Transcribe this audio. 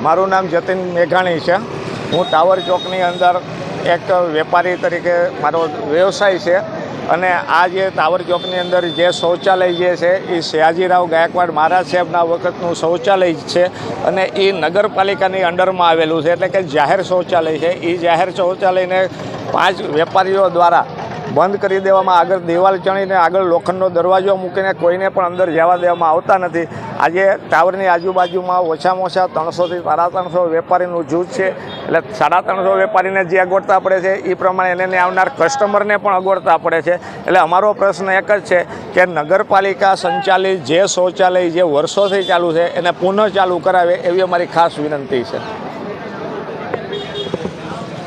મારું નામ જતીન મેઘાણી છે। હું ટાવર ચોકની અંદર એક વેપારી તરીકે મારો વ્યવસાય છે અને આ જે ટાવર ચોકની અંદર જે શૌચાલય જે છે એ સયાજીરાવ ગાયકવાડ મહારાજ સાહેબના વખતનું શૌચાલય છે અને એ નગરપાલિકાની અંડરમાં આવેલું છે, એટલે કે જાહેર શૌચાલય છે। એ જાહેર શૌચાલયને 5 વેપારીઓ દ્વારા બંધ કરી દેવામાં, આગળ દિવાલ ચણીને આગળ લોખંડનો દરવાજો મૂકીને કોઈને પણ અંદર જવા દેવામાં આવતા નથી। આજે ટાવરની આજુબાજુમાં ઓછામાં ઓછા 300 થી 350 વેપારીનું જૂથ છે, એટલે 350 વેપારીને જે અગવડતા પડે છે એ પ્રમાણે એને આવનાર કસ્ટમરને પણ અગવડતા પડે છે। એટલે અમારો પ્રશ્ન એક જ છે કે નગરપાલિકા સંચાલિત જે શૌચાલય જે વર્ષોથી ચાલુ છે એને પુનઃ ચાલુ કરાવે એવી અમારી ખાસ વિનંતી છે।